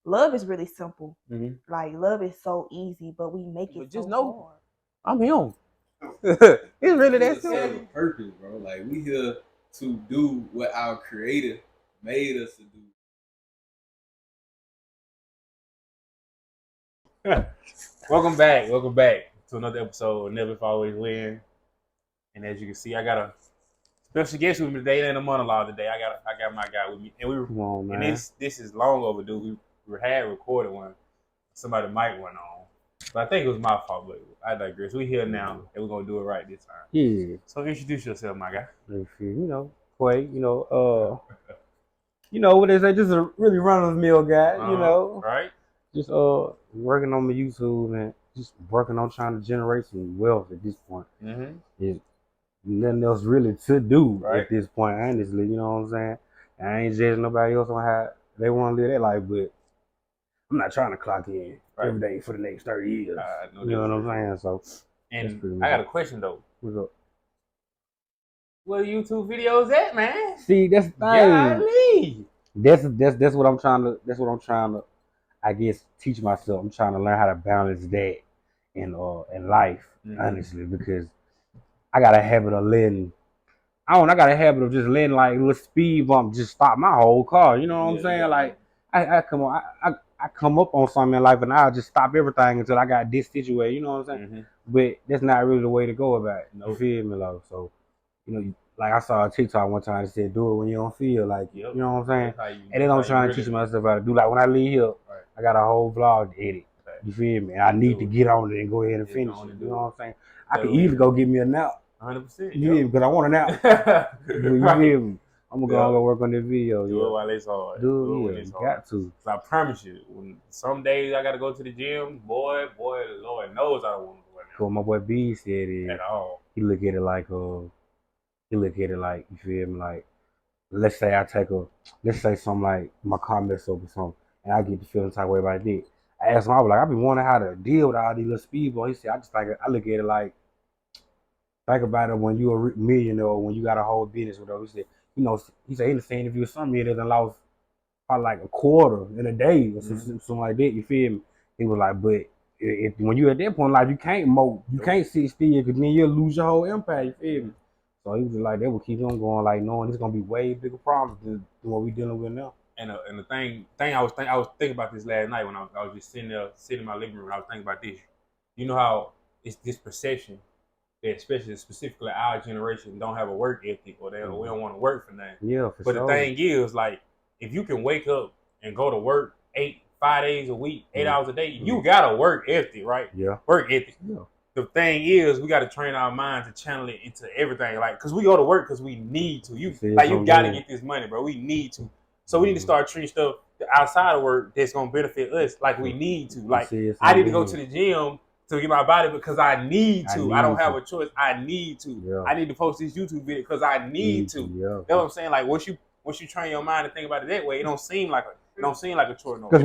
love is really simple. Mhm. Like love is so easy, but we make But it just so know- hard. I'm him. It's really that Serve a simple. purpose, bro. Like we here to do what our creator made us to do. Welcome back to another episode of Never If Always Win. And as you can see, I got a special guest with me today. It ain't a monologue today. I got my guy with me, and Come on, man. and this is long overdue. We had recorded one. Somebody mic went on, but I think it was my fault. But I digress. We here now, and we're gonna do it right this time. Yeah. So introduce yourself, my guy. You know, Quay, what they say, just a really run-of-the-mill guy, Right? just working on my YouTube and just working on trying to generate some wealth at this point. Mm-hmm. There's nothing else really to do Right. at this point, honestly, you know what I'm saying? I ain't judging nobody else on how they want to live their life, but I'm not trying to clock in every day for the next 30 years. You know what I'm saying? So, and I got a question though. What's up? Where the YouTube videos at, man? See, that's the thing. Golly. That's what I'm trying to I guess teach myself. I'm trying to learn how to balance that in life, honestly, because I got a habit of letting just letting like a little speed bump just stop my whole car. You know what I'm saying? Yeah. Like I come up on something in life and I'll just stop everything until I got this situated, you know what I'm saying? Mm-hmm. But that's not really the way to go about it. You feel me, love? So, like I saw a TikTok one time that said, do it when you don't feel like it. You know what I'm saying? And then I'm trying to teach myself how to do. Like when I leave here, I got a whole vlog to edit. You feel me? And I need to get on it and go ahead and finish it. You know what I'm saying? I can easily go get me a nap. 100%. You feel me? Because I want a nap. You feel me? I'm gonna go work on this video. Do it while it's hard. Do it when it's hard. Got to. So I promise you, when some days I gotta go to the gym, boy, Lord knows I don't want to go in there. What my boy B said is at all. He look at it like you feel me, like let's say something like my car mess up or something, and I get the feeling type way about that. I asked him, I was like, I be wondering how to deal with all these little speed boys. He said, I look at it like, think about it when you a millionaire or when you got a whole business with those. He said, he said in the same interview, some millionaires done lost probably like a quarter in a day or something like that. You feel me? He was like, but when you at that point in life, you can't mope, you can't sit still, because then you'll lose your whole empire. You feel me? So he was like, they will keep on going, like knowing it's gonna be way bigger problems than what we dealing with now. And the thing I was thinking about this last night when I was just sitting in my living room. I was thinking about this. You know how it's this perception that specifically our generation don't have a work ethic, or we don't want to work for nothing. Yeah, for sure. But the thing is, like, if you can wake up and go to work 5 days a week, 8 hours a day, you got a work ethic, right? Yeah. Work ethic. Yeah. The thing is, we got to train our mind to channel it into everything. Like, because we go to work because we need to. You got to get this money, bro. We need to. So we need to start treating stuff outside of work that's going to benefit us like we need to. Like, I need to go to the gym to get my body because I need to. I don't have a choice. I need to. Yeah. I need to post this YouTube video because I need to. Yeah. You know what I'm saying? Like, once you train your mind to think about it that way, it don't seem like a chore no more. Because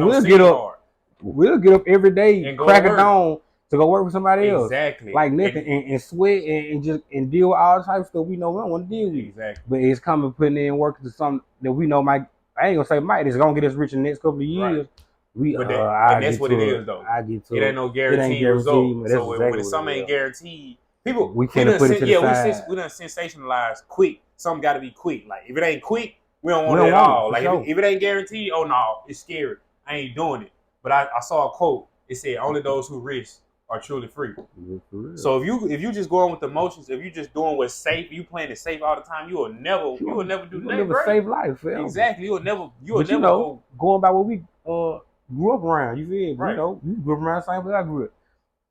we'll get up every day and crack it down to go work with somebody else. Exactly. Like nothing, and sweat and deal with all types of stuff we know we don't want to deal with. Exactly. But it's coming putting in work to something that we know I ain't gonna say might, it's gonna get us rich in the next couple of years. Right. And that's what it is though. I get to it. Ain't no guaranteed result. So when something ain't guaranteed, we can't put it to the side. We done sensationalize quick. Something gotta be quick. Like if it ain't quick, we don't want it at all. Like if it ain't guaranteed, oh no, it's scary. I ain't doing it. But I saw a quote. It said, only those who risk are truly free. So if you just going with the motions, if you just doing what's safe, you playing it safe all the time, you will never do nothing. Never save life, forever. Exactly. You will never going by what we grew up around. You feel me? Right. You grew up around the same place I grew up.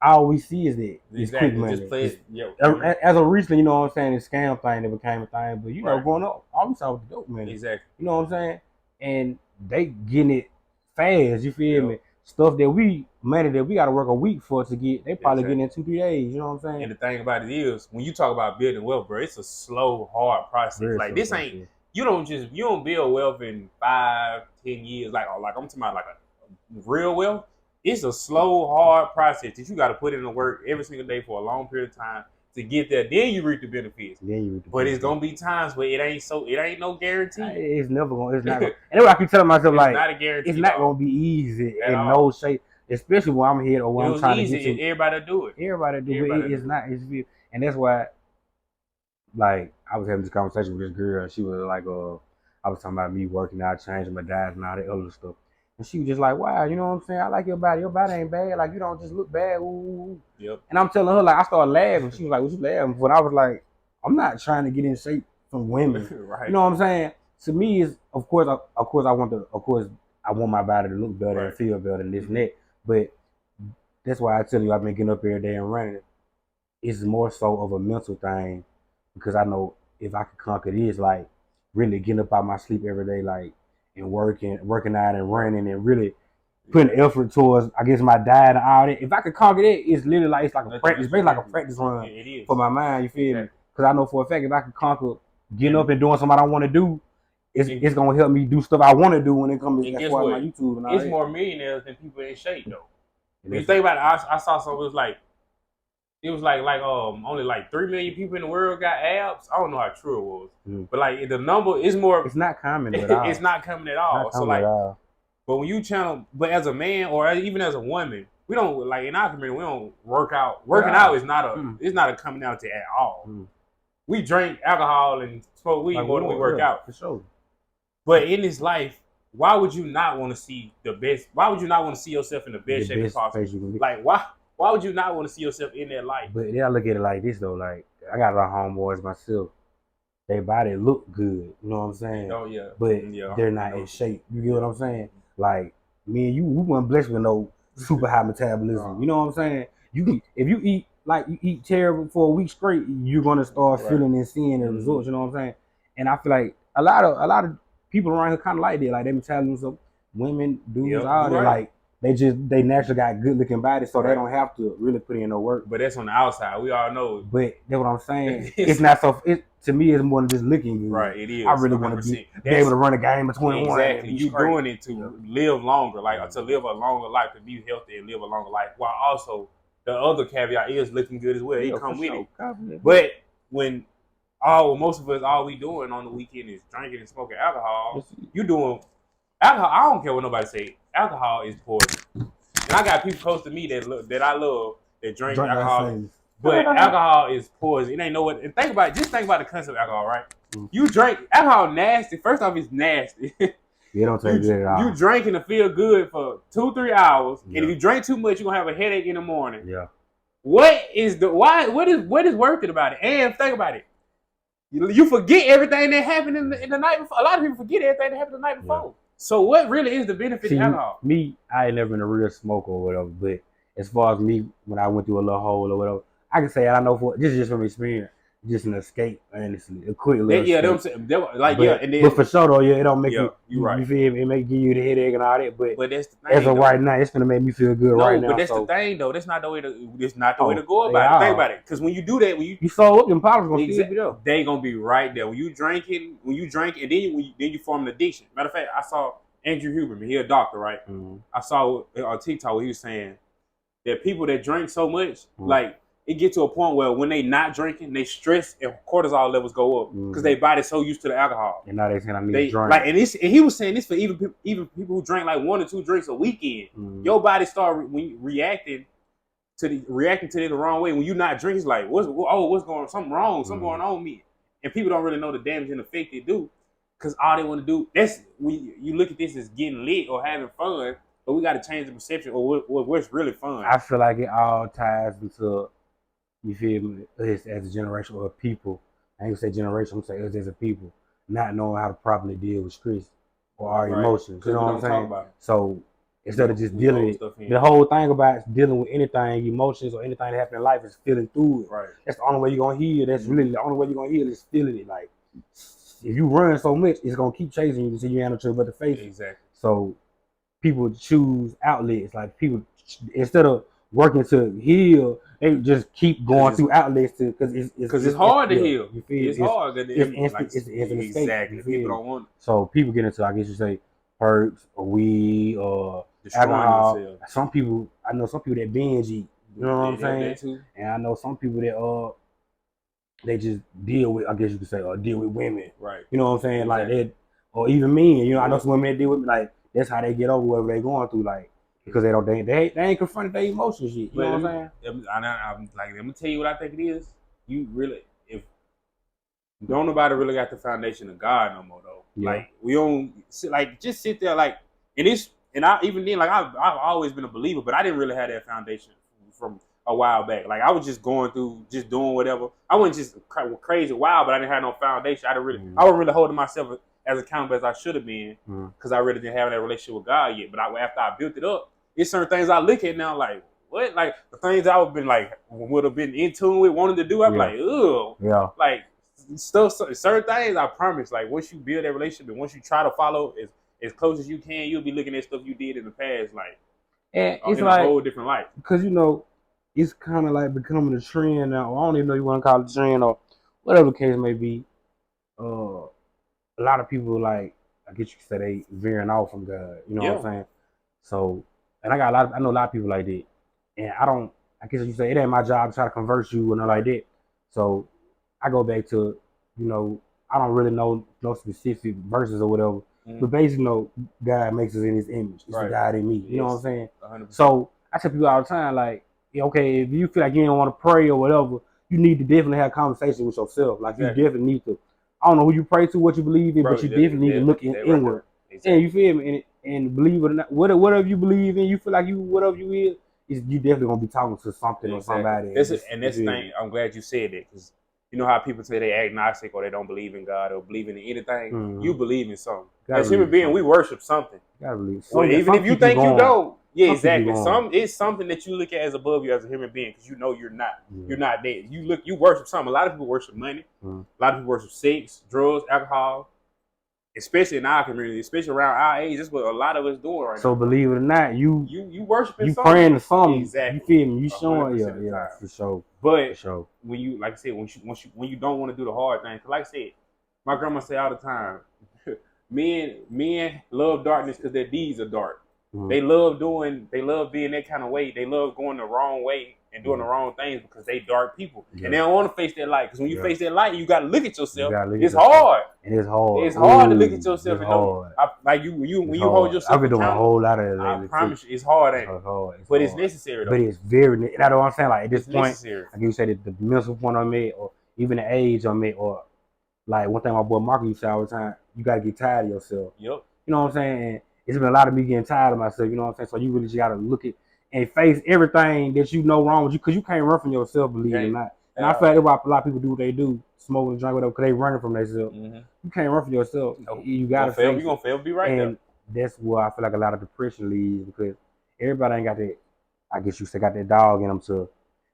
All we see is that it's quick money. Just play it. As of recently, you know what I'm saying, the scam thing that became a thing. But know, growing up, all we saw was the dope money. Exactly. You know what I'm saying? And they getting it fast. You feel me? Stuff that money that we got to work a week for to get, they probably getting in 2-3 days. You know what I'm saying? And the thing about it is, when you talk about building wealth, bro, it's a slow, hard process. Like this ain't. You don't build wealth in 5-10 years. Like I'm talking about like a real wealth. It's a slow, hard process that you got to put in the work every single day for a long period of time. to get there. Then you reap the benefits. But it's gonna be times where it ain't no guarantee. It's never gonna. It's not. Gonna, and I keep telling myself it's like, not a guarantee. It's not gonna be easy in no shape. Especially when I'm here or when I'm trying to get to. Everybody do it. Everybody do it. It's not. And that's why. Like I was having this conversation with this girl. She was like, I was talking about me working out, changing my diet and all that other stuff. And she was just like, wow, you know what I'm saying? I like your body. Your body ain't bad. Like, you don't just look bad. Ooh. Yep. And I'm telling her, like, I started laughing. She was like, what you laughing for? And I was like, I'm not trying to get in shape from women. Right. You know what I'm saying? To me, is of course I want my body to look better and feel better and this and that. But that's why I tell you I've been getting up every day and running. It's more so of a mental thing because I know if I could conquer this, like really getting up out my sleep every day, like and working out and running and really putting effort towards, I guess, my diet and all that. If I could conquer that, it's literally like it's like a practice, basically like a practice run for my mind. You feel me? Because I know for a fact if I could conquer getting up and doing something I don't want to do, it's gonna help me do stuff I want to do when it comes to my YouTube and all it's that. More millionaires than people in shape though. When you think about it, I saw something. It was like only like 3 million people in the world got abs. I don't know how true it was, but like the number is more. It's not common at all. It's not common at all. So like, but when you but as a man or even as a woman, we don't like in our community. We don't work out. Working out is not it's not a commonality at all. We drink alcohol and smoke weed more than we work out. For sure. But in this life, why would you not want to see the best? Why would you not want to see yourself in the best shape possible? Like why would you not want to see yourself in that life? But then I look at it like this though, like I got a lot of homeboys myself. Their body look good, you know what I'm saying? Oh yeah. But they're not in shape. You get what I'm saying? Like me and you, we weren't blessed with no super high metabolism. You know what I'm saying? If you eat terrible for a week straight, you're gonna start feeling and seeing the results. You know what I'm saying? And I feel like a lot of people around here kind of like that. Like they metabolism, women, dudes, all that. Like they naturally got good looking bodies, so they don't have to really put in no work. But that's on the outside. We all know. But that's what I'm saying. It's not so. To me, it's more than just looking good. Right, it is. I really want to be able to run a game of 21. Exactly. You doing it to live longer, like to live a longer life, to be healthy and live a longer life. While also the other caveat is looking good as well. It come with it. But when most of us, all we doing on the weekend is drinking and smoking alcohol. You doing alcohol. I don't care what nobody say. Alcohol is poison. And I got people close to me that I love that drink alcohol. But alcohol is poison. It ain't no what. And think about the concept of alcohol, right? You drink alcohol nasty. First off, it's nasty. You don't take good at all. You drinking to feel good for 2-3 hours, and if you drink too much, you're gonna have a headache in the morning. Yeah. What is worth it about it? And think about it. You forget everything that happened in the night before. A lot of people forget everything that happened the night before. Yeah. So what really is the benefit of alcohol? Me, I ain't never been a real smoker or whatever, but as far as me, when I went through a little hole or whatever, I can say I know this is just from experience, just an escape, honestly, a quick little escape. But for sure though, it don't make you right. You feel me? It may give you the headache and all that, but that's the thing, as of right now, it's gonna make me feel good right now. But that's the thing though. That's not the way to. It's not the way to go about it. Think about it, because when you do that, when you sold up, them problems gonna still be there. They gonna be right there when you drink, and then you form an addiction. Matter of fact, I saw Andrew Huberman. He a doctor, right? Mm-hmm. I saw on TikTok where he was saying that people that drink so much, like. It gets to a point where when they not drinking, they stress and cortisol levels go up because their body's so used to the alcohol. And now they saying I need to drink. Like, and he was saying this for even people who drink like 1 or 2 drinks a weekend. Your body start reacting to it the wrong way. When you're not drinking, it's like what's going on? Something wrong. Something going on with me. And people don't really know the damage and effect they do because all they want to do. That's when you look at this as getting lit or having fun, but we got to change the perception of what's really fun. I feel like it all ties into. You feel me? Us as a generation of people, I ain't gonna say generation, I'm gonna say us as a people, not knowing how to properly deal with stress or our emotions. You know what I'm saying? So instead of just dealing with the whole thing about dealing with anything, emotions or anything that happens in life is feeling through it. Right. That's the only way you're gonna heal. That's really the only way you're gonna heal is feeling it. Like if you run so much, it's gonna keep chasing you until you ain't no but the face. Exactly. So people choose outlets. Like people instead of working to heal, they just keep going through outlets because it's hard to heal. You feel it's hard. It's an escape. Exactly. People don't want. So people get into, I guess you say, perks or weed or alcohol. Themselves. I know some people that binge eat. You know what I'm saying? And I know some people that they just deal with, I guess you could say, or deal with women. Right. You know what I'm saying? Exactly. Like that, or even men. You know, I know some women that deal with me. Like that's how they get over whatever they going through. Like because they ain't confronted their emotions yet. You know what I'm saying? I'm like, let me tell you what I think it is. You really, if don't nobody really got the foundation of God no more though. Yeah. Like we don't like just sit there like and I even then like I've always been a believer, but I didn't really have that foundation from a while back. Like I was just going through, just doing whatever. I wasn't just crazy wild, but I didn't have no foundation. I wasn't really holding myself as accountable as I should have been because I really didn't have that relationship with God yet. But after I built it up, it's certain things I look at now like, what? Like the things I would have been in tune with, wanting to do. I'm like, ugh. Yeah. Like stuff, certain things. I promise. Like once you build that relationship and once you try to follow as close as you can, you'll be looking at stuff you did in the past, like, and it's in like a whole different light. Because it's kind of like becoming a trend now. I don't even know you want to call it a trend or whatever the case may be. A lot of people like, I guess you could say they veering off from God. You know what I'm saying? So, and I know a lot of people like that. And I guess you say it ain't my job to try to convert you or nothing like that. So I go back to, I don't really know no specific verses or whatever. Mm-hmm. But basically, God makes us in His image. It's the God in me. You know what I'm saying? 100%. So I tell people all the time, like, okay, if you feel like you don't want to pray or whatever, you need to definitely have a conversation with yourself. Like, you definitely need to. I don't know who you pray to, what you believe in, but you definitely need to look inward. Exactly. And you feel me? And believe it or not, whatever you believe in, you feel like whatever you is, you definitely gonna be talking to something or somebody. That's the thing. I'm glad you said that because you know how people say they agnostic or they don't believe in God or believe in anything. Mm-hmm. You believe in something. As human beings, we worship something. Gotta believe. Even if you think you don't. Yeah, exactly. It's something that you look at as above you as a human being because you know you're not. You're not there. You worship something. A lot of people worship money. A lot of people worship sex, drugs, alcohol. Especially in our community, especially around our age, that's what a lot of us doing right now. So believe it or not, you worshiping you something. praying to something. Exactly. You feel me? You showing for sure. But when you, like I said, when you don't want to do the hard thing, cause like I said, my grandma say all the time, men love darkness because their deeds are dark. They love being that kind of way. They love going the wrong way and doing the wrong things because they dark people. And they don't want to face that light. Because when you face that light, you got to look at yourself. It's hard. And it's hard. It's hard to look at yourself. Like when you hold yourself I've been doing a whole lot of it lately. I promise you, it's hard, ain't it? But it's necessary, though. But it's very, you know what I'm saying? Like at this point, necessary. Like you said, the mental point I'm at, or even the age I'm at, or like one thing my boy Marco used to say all the time, you got to get tired of yourself. Yep. You know what I'm saying? And it's been a lot of me getting tired of myself, you know what I'm saying? So you really just got to look at and face everything that you know wrong with you because you can't run from yourself, believe it or not. And I feel like that's why a lot of people do what they do, smoke and drink, whatever, because they running from themselves. Mm-hmm. You can't run from yourself. Nope. You got to fail. You're going to fail, be right and there. That's where I feel like a lot of depression leads because everybody ain't got that, I guess you say, got that dog in them to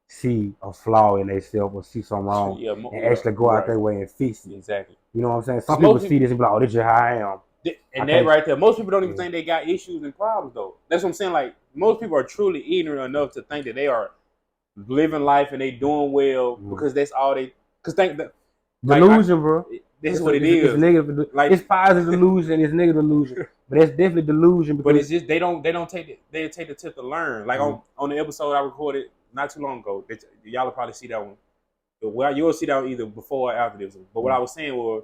see a flaw in themselves or see something wrong and actually go out their way and fix it. Exactly. You know what I'm saying? Some people see this and be like, oh, this is how I am. And that right there, most people don't even think they got issues and problems, though. That's what I'm saying. Like, most people are truly ignorant enough to think that they are living life and they doing well because that's all they. Because think that delusion, bro. This is what it is. It's negative. Like it's positive delusion. It's negative delusion. But it's definitely delusion. But it's just they don't take the tip to learn. Like on the episode I recorded not too long ago, y'all will probably see that one. Well, you'll see that one either before or after this one. But what I was saying was,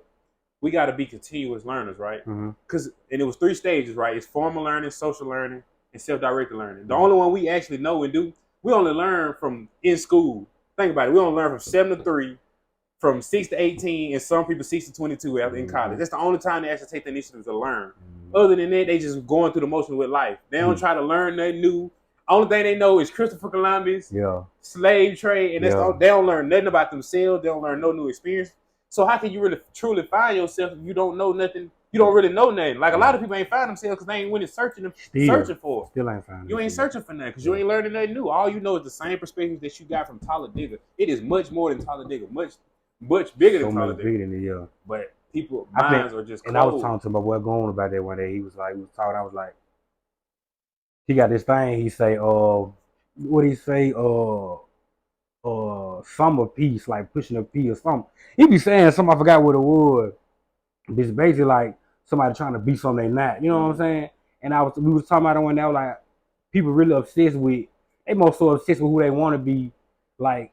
we got to be continuous learners, right? Because and it was 3 stages, right? It's formal learning, social learning, and self-directed learning. The only one we actually know and do, we only learn from in school. Think about it. We only learn from 7 to 3, from 6 to 18, and some people 6 to 22 after in college. That's the only time they actually take the initiative to learn. Other than that, they just going through the motions with life. They don't try to learn nothing new. Only thing they know is Christopher Columbus, slave trade, and they don't learn nothing about themselves. They don't learn no new experience. So how can you really truly find yourself if you don't know nothing? You don't really know nothing. Like a lot of people ain't find themselves because they ain't went searching for. Still ain't finding. You ain't searching for nothing because you ain't learning nothing new. All you know is the same perspective that you got from Talladega. It is much more than Talladega, much bigger than Talladega. Bigger than it, But people minds are just cold. And I was talking to my boy going about that one day. He was talking. I was like, he got this thing. He say, what he say, summer peace, like pushing a P or something. He be saying something, I forgot what it was. It's basically like somebody trying to be something they not. You know what I'm saying? And we was talking about it one day, like people really obsessed with, they more so obsessed with who they want to be. Like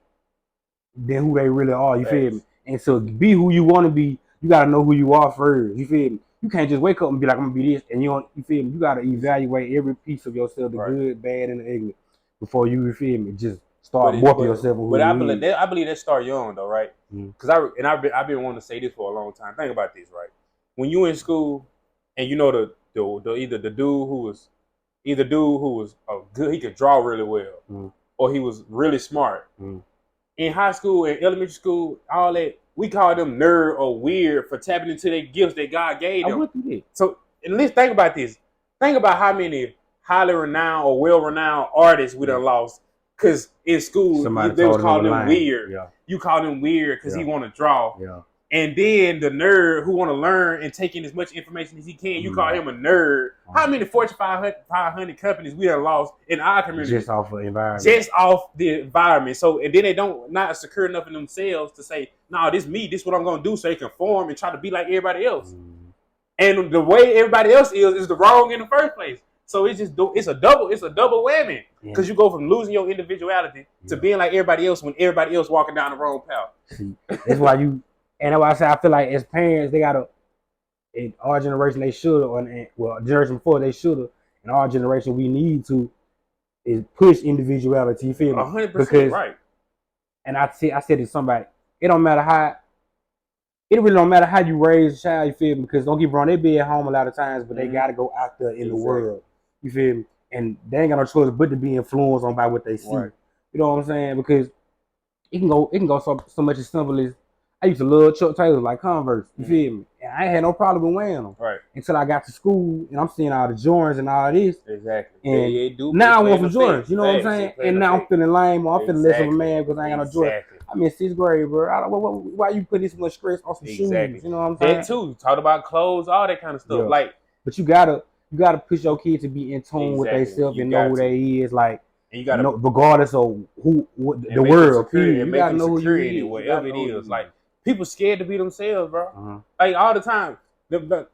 than who they really are. You feel me? And so be who you want to be, you gotta know who you are first. You feel me? You can't just wake up and be like, I'm gonna be this, and you feel me? You gotta evaluate every piece of yourself, the good, bad, and the ugly, before you feel me? Just start warping yourself. But I believe that start young though, right? Because I've been wanting to say this for a long time. Think about this, right? When you in school, and you know the dude who was good, he could draw really well, or he was really smart. In high school and elementary school, all that, we call them nerd or weird for tapping into their gifts that God gave them. So, at least think about this. Think about how many highly renowned or well-renowned artists we done lost. Because in school, they was calling them weird. Yeah. You call them weird because he want to draw. Yeah. And then the nerd who want to learn and take in as much information as he can, you call him a nerd. How many Fortune 500 companies we have lost in our community? Just off the environment. Just off the environment. So, and then they not secure enough in themselves to say, no, this me, this what I'm going to do, so they can form and try to be like everybody else. And the way everybody else is the wrong in the first place. So it's a double whammy. Because you go from losing your individuality to being like everybody else when everybody else walking down the wrong path. See, that's why you... And that's why I say I feel like as parents, they gotta, in our generation they should, or generation before they should have. In our generation, we need to is push individuality. You feel me? 100% right. And I said to somebody, it really don't matter how you raise a child. You feel me? Because don't get me wrong, they be at home a lot of times, but they gotta go out there in the world. You feel me? And they ain't got no choice but to be influenced on by what they see. Right. You know what I'm saying? Because it can go so much as simple as, I used to love Chuck Taylor, like Converse. You feel me? And I ain't had no problem with wearing them. Right. Until I got to school and I'm seeing all the Jordans and all this. Exactly. And now I want some Jordans. You know what I'm saying? And now I'm feeling lame or I'm feeling less of a man because I ain't got no Jordans. I'm in 6th grade, bro. Why you putting this much stress on some shoes? You know what I'm saying? That too. Talk about clothes, all that kind of stuff. Yeah. Like, but you gotta push your kids to be in tune with themselves and know who they is. Like, and you gotta know, regardless of the world. You gotta know who you is, whatever it is. Like, people scared to be themselves, bro. Like all the time.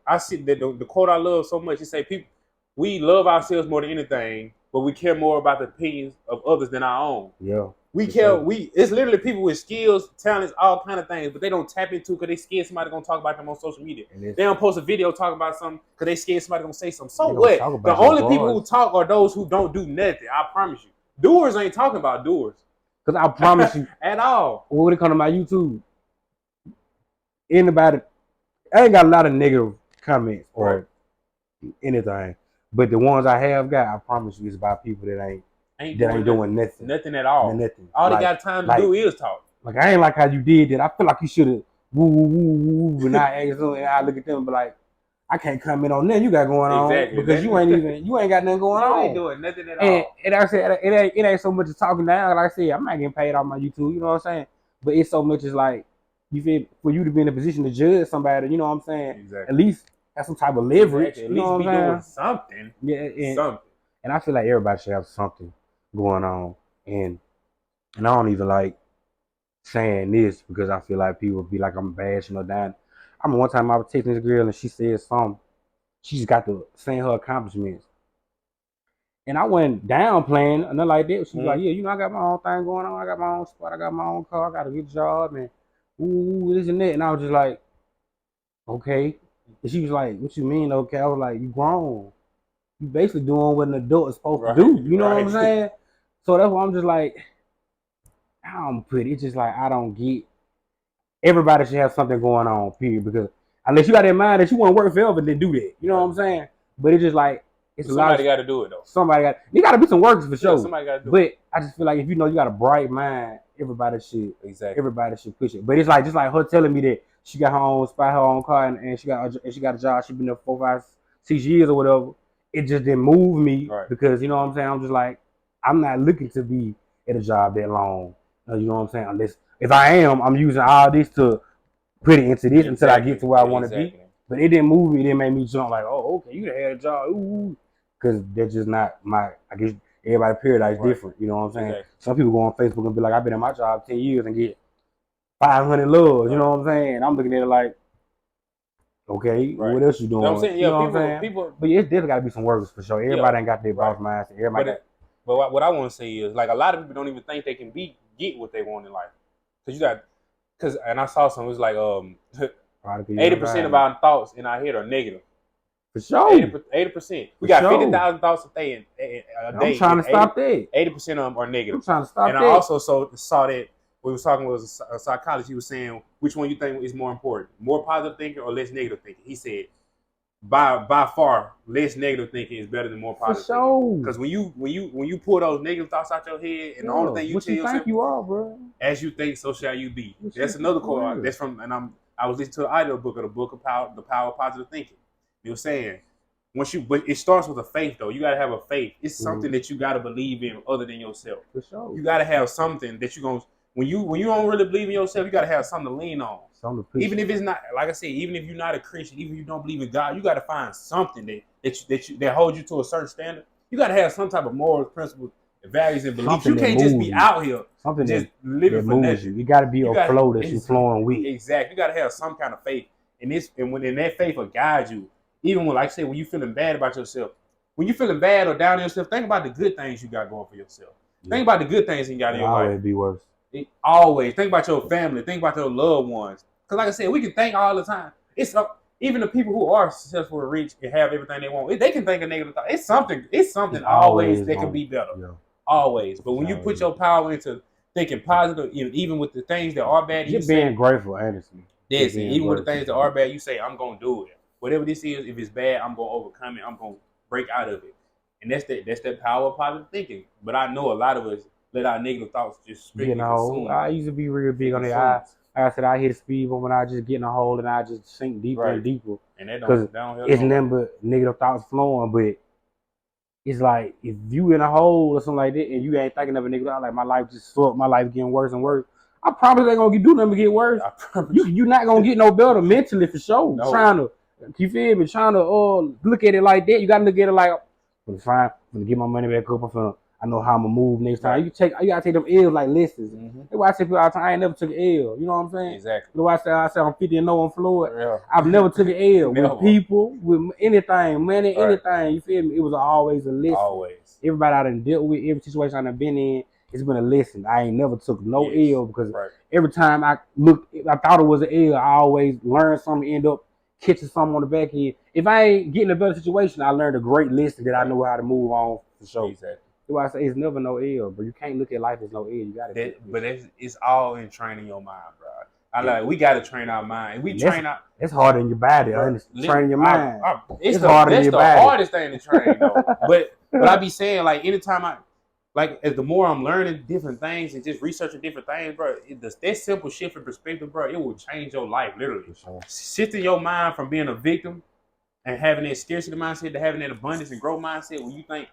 I see the quote I love so much. It say, "People, we love ourselves more than anything, but we care more about the opinions of others than our own." Yeah, we care. It's literally people with skills, talents, all kind of things, but they don't tap into because they scared somebody gonna talk about them on social media. They don't post a video talking about something because they scared somebody gonna say something. So what? The only people who talk are those who don't do nothing. I promise you. Doers ain't talking about doers. Because I promise you, at all. When it come to my YouTube, anybody, I ain't got a lot of negative comments or anything, but the ones I have got, I promise you, it's about people that ain't doing nothing. Nothing at all. Nothing. All they got time to do is talk. Like, I ain't like how you did that. I feel like you should have woo, and I look at them and be like, I can't comment on nothing you got going on because you ain't got nothing going on. You ain't doing nothing at all. And I said it ain't so much as talking down. Like I said, I'm not getting paid off my YouTube. You know what I'm saying? But it's so much as like, you feel, for you to be in a position to judge somebody, you know what I'm saying? Exactly. At least have some type of leverage. At least be doing something. Yeah, something. And I feel like everybody should have something going on. And I don't even like saying this because I feel like people be like I'm bashing her down. I mean, one time I was texting this girl and she said something. She just got to saying her accomplishments. And I went downplaying and nothing like that. She was like, yeah, you know, I got my own thing going on. I got my own spot. I got my own car. I got a good job. And this and that. And I was just like, okay. And she was like, what you mean, okay? I was like, you grown. You basically doing what an adult is supposed to do. You know what I'm saying? So that's why I'm just like, I don't put it. It's just like, I don't get. Everybody should have something going on, period. Because unless you got in mind that you want to work forever, then do that. You know what I'm saying? But it's just like, it's somebody got to do it though. You got to be some workers for sure. Yeah, somebody got to do it. But I just feel like if you know you got a bright mind, everybody should push it. But it's like just like her telling me that she got her own spot, her own car, and she got a job. She been there 4, 5, 6 years or whatever. It just didn't move me because you know what I'm saying. I'm just like, I'm not looking to be at a job that long. You know what I'm saying? Unless if I am, I'm using all this to put it into this until I get to where I want to be. But it didn't move me. It didn't make me jump like, oh, okay, you done had a job. Ooh. Because that's just not my, I guess everybody's paradise different. You know what I'm saying? Exactly. Some people go on Facebook and be like, I've been in my job 10 years and get 500 loves. You know what I'm saying? And I'm looking at it like, okay, what else you doing? You know what I'm saying? Yeah, you know what I'm saying? People, but there's definitely got to be some workers for sure. Everybody ain't got their boss mindset. But what I want to say is, like, a lot of people don't even think they can get what they want in life. and I saw something. It was like 80% of our thoughts in our head are negative. For sure. 80%. We got 50,000 thoughts a day. I'm trying to stop that. 80% of them are negative. I'm trying to stop that. And I also saw that we was talking with a psychologist. He was saying, which one you think is more important, more positive thinking or less negative thinking? He said, by far, less negative thinking is better than more positive thinking. Because when you pull those negative thoughts out your head, and the only thing you tell yourself, think you are, bro. As you think, so shall you be. That's another quote. That's from, and I was listening to the audio book of the Power of Positive Thinking. He was saying, but it starts with a faith though. You gotta have a faith. It's something that you gotta believe in other than yourself. For sure. You gotta have something that you gonna when you don't really believe in yourself, you gotta have something to lean on. Even if it's not, like I said, even if you're not a Christian, even if you don't believe in God, you gotta find something that holds you to a certain standard. You gotta have some type of moral principles, values, and beliefs. You can't just be out here just living for nothing. You gotta be a flow that you're flowing with. Exactly. You gotta have some kind of faith. And when that faith will guide you. Even when, like I said, when you're feeling bad about yourself, when you're feeling bad or down on yourself, think about the good things you got going for yourself. Yeah. Think about the good things you got in your life. Always be worse. Always. Think about your family. Think about your loved ones. Because like I said, we can think all the time. Even the people who are successful and rich and have everything they want, they can think of negative thoughts. It's something always that can be better. Yeah. Always. But when you put your power into thinking positive, even with the things that are bad, you're being grateful, honestly. Yes, even with the things that are bad, you say, I'm going to do it. Whatever this is, if it's bad, I'm going to overcome it. I'm going to break out of it. And that's that power of positive thinking. But I know a lot of us let our negative thoughts just strictly consume. I used to be real big on that. Like I said, I hit a speed bump when I just get in a hole and I just sink deeper and deeper. And that don't help. It's nothing but negative thoughts flowing. But it's like, if you in a hole or something like that and you ain't thinking of a negative thought, like my life just sucked, my life getting worse and worse, I probably ain't going to do nothing to get worse. You're not going to get no better mentally for sure. No. You feel me? Trying to look at it like that. You gotta look at it like, I'm fine. I'm gonna get my money back up. I know how I'm gonna move next time. You gotta take them L's like lessons. Mm-hmm. That's why I say people all the time, I ain't never took an L. You know what I'm saying? Exactly. That's why I say I'm 50 and 0 on Floyd. Yeah. I've never took an L with people, with anything, money, anything. You feel me? It was always a lesson. Always. Everybody I done dealt with, every situation I done been in, it's been a lesson. I ain't never took no L because every time I thought it was an L, I always learned something, end up catching something on the back end. If I ain't getting a better situation, I learned a great lesson that I know how to move on for sure. Exactly. That's why I say it's never no L, but you can't look at life as no L. You gotta. But it's all in training your mind, bro. We gotta train our mind. It's harder than your body. Training your mind. It's harder than your body. That's the hardest thing to train, though. but I be saying, like, anytime as the more I'm learning different things and just researching different things, bro, that simple shift in perspective, bro, it will change your life, literally. Sure. Shifting your mind from being a victim and having that scarcity mindset to having that abundance and growth mindset, when you think,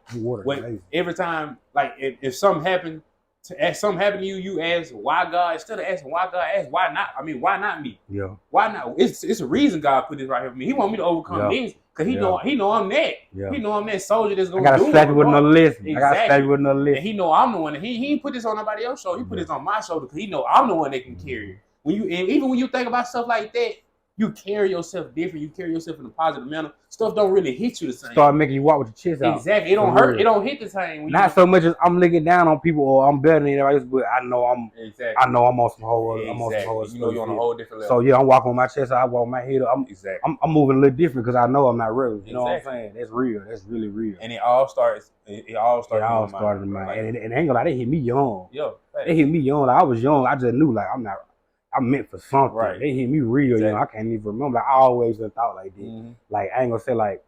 every time, like, if something happened to you, you ask why God, instead of asking why God, ask why not. I mean, why not me? Yeah. Why not? It's a reason God put this right here for me. He want me to overcome this. Cause he know I'm that. Yeah. He know I'm that soldier that's gonna do it. I gotta stack it with another lesson. Exactly. I gotta stack it with another lesson. And he know I'm the one. He ain't put this on nobody else's shoulder. He put this on my shoulder because he know I'm the one that can carry it. Even when you think about stuff like that, you carry yourself different. You carry yourself in a positive manner. Stuff don't really hit you the same. Start making you walk with your chest out. Exactly. It don't hurt. It don't hit the same. Not so much as I'm looking down on people or I'm better than anybody else, but I know I'm on some whole. Exactly. I'm on some whole. You know you're on a whole different level. So yeah, I'm walking with my chest out. I walk my head up. I'm moving a little different because I know I'm not real. You know what I'm saying? That's real. That's really real. And it all started in the mind. And ain't gonna lie, they hit me young. Yo, they hit me young. Like I was young. I just knew like I'm meant for something. Right. They hit me real young. I can't even remember. Like, I always thought like this. Mm-hmm. Like I ain't gonna say like